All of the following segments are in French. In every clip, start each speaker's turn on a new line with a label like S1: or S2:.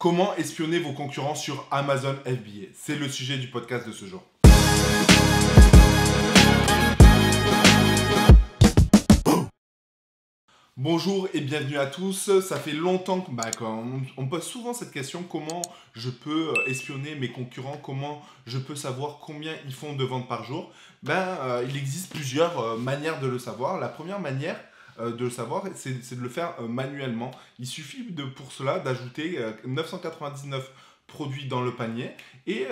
S1: Comment espionner vos concurrents sur Amazon FBA? C'est le sujet du podcast de ce jour. Bonjour et bienvenue à tous. Ça fait longtemps qu'on me pose souvent cette question, comment je peux espionner mes concurrents, comment je peux savoir combien ils font de ventes par jour. Il existe plusieurs manières de le savoir. La première manière de le savoir, c'est de le faire manuellement. Il suffit pour cela d'ajouter 999 produits dans le panier et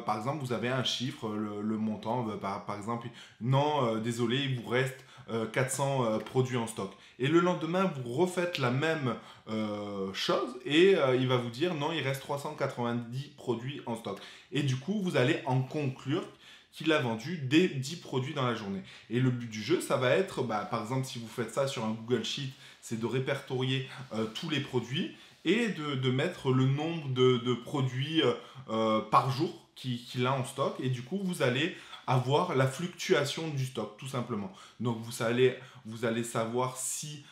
S1: par exemple vous avez un chiffre, le montant, par exemple, non, désolé, il vous reste 400 produits en stock. Et le lendemain, vous refaites la même chose et il va vous dire non, il reste 390 produits en stock. Et du coup, vous allez en conclure qu'il a vendu des 10 produits dans la journée. Et le but du jeu, ça va être, par exemple, si vous faites ça sur un Google Sheet, c'est de répertorier tous les produits et de mettre le nombre de produits par jour qu'il a en stock. Et du coup, vous allez avoir la fluctuation du stock, tout simplement. Donc, vous allez savoir si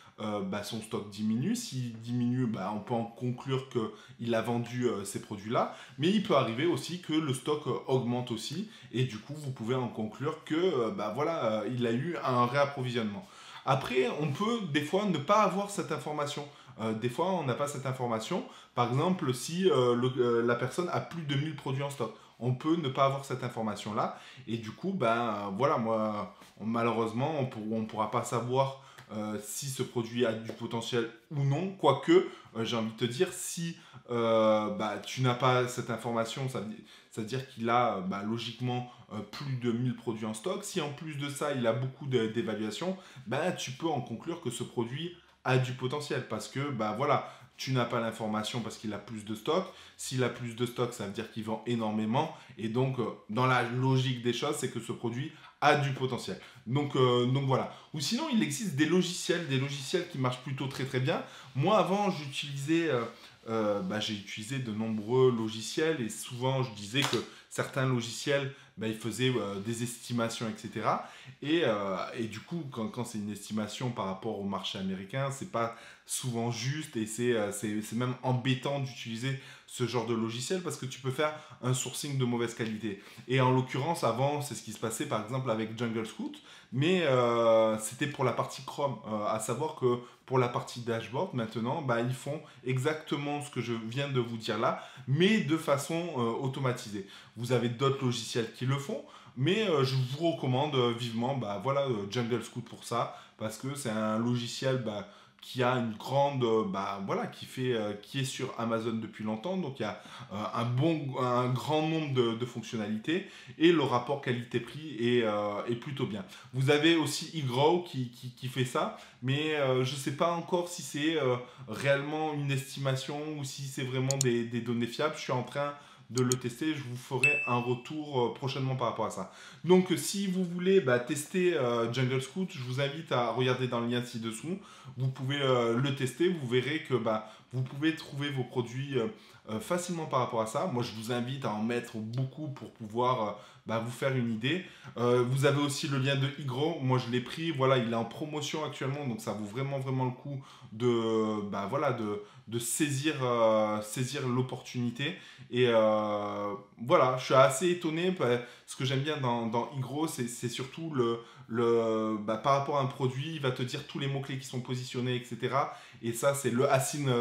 S1: son stock diminue. S'il diminue, on peut en conclure qu'il a vendu ces produits-là. Mais il peut arriver aussi que le stock augmente aussi. Et du coup, vous pouvez en conclure que il a eu un réapprovisionnement. Après, on peut des fois ne pas avoir cette information. Des fois, on n'a pas cette information. Par exemple, si la personne a plus de 1000 produits en stock, on peut ne pas avoir cette information-là. Et du coup, malheureusement, on ne pourra pas savoir si ce produit a du potentiel ou non. Quoique, j'ai envie de te dire, si tu n'as pas cette information, ça veut dire qu'il a logiquement plus de 1000 produits en stock. Si en plus de ça, il a beaucoup d'évaluations, tu peux en conclure que ce produit a du potentiel parce que tu n'as pas l'information parce qu'il a plus de stock. S'il a plus de stock, ça veut dire qu'il vend énormément. Et donc, dans la logique des choses, c'est que ce produit a du potentiel. Donc voilà. Ou sinon, il existe des logiciels qui marchent plutôt très très bien. Moi, avant, j'utilisais... j'ai utilisé de nombreux logiciels et souvent je disais que certains logiciels ils faisaient des estimations, etc. Et du coup, quand c'est une estimation par rapport au marché américain, c'est pas souvent juste et c'est même embêtant d'utiliser ce genre de logiciel parce que tu peux faire un sourcing de mauvaise qualité. Et en l'occurrence, avant, c'est ce qui se passait par exemple avec Jungle Scout, mais c'était pour la partie Chrome. À savoir que pour la partie dashboard, maintenant, ils font exactement ce que je viens de vous dire là, mais de façon automatisée. Vous avez d'autres logiciels qui le font, mais je vous recommande vivement Jungle Scout pour ça, parce que c'est un logiciel qui a une grande, qui est sur Amazon depuis longtemps, donc il y a un grand nombre de fonctionnalités et le rapport qualité-prix est plutôt bien. Vous avez aussi eGrow qui fait ça, mais je ne sais pas encore si c'est réellement une estimation ou si c'est vraiment des données fiables. Je suis en train de le tester, je vous ferai un retour prochainement par rapport à ça. Donc si vous voulez tester Jungle Scout, je vous invite à regarder dans le lien ci-dessous. Vous pouvez le tester, vous verrez que vous pouvez trouver vos produits facilement par rapport à ça. Moi je vous invite à en mettre beaucoup pour pouvoir vous faire une idée. Vous avez aussi le lien de eGrow, moi je l'ai pris, il est en promotion actuellement, donc ça vaut vraiment le coup de saisir l'opportunité. Et je suis assez étonné. Ce que j'aime bien dans eGrow, c'est surtout par rapport à un produit, il va te dire tous les mots-clés qui sont positionnés, etc. Et ça, c'est le Assign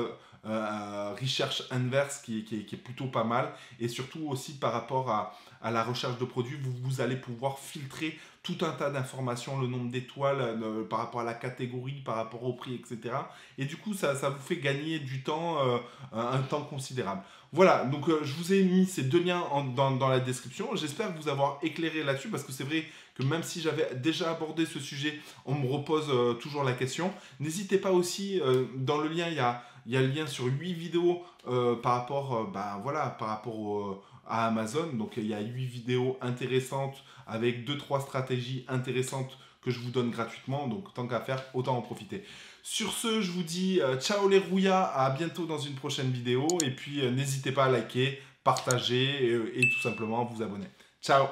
S1: Research Inverse qui est plutôt pas mal. Et surtout aussi par rapport à la recherche de produits, vous allez pouvoir filtrer tout un tas d'informations, le nombre d'étoiles par rapport à la catégorie, par rapport au prix, etc. Et du coup, ça vous fait gagner du temps, un temps considérable. Voilà, donc je vous ai mis ces deux liens dans la description. J'espère vous avoir éclairé là-dessus parce que c'est vrai que même si j'avais déjà abordé ce sujet, on me repose toujours la question. N'hésitez pas aussi, dans le lien, il y a le lien sur 8 vidéos par rapport à Amazon. Donc il y a 8 vidéos intéressantes avec 2-3 stratégies intéressantes que je vous donne gratuitement. Donc tant qu'à faire, autant en profiter. Sur ce, je vous dis ciao les rouillas, à bientôt dans une prochaine vidéo. Et puis n'hésitez pas à liker, partager et tout simplement vous abonner. Ciao!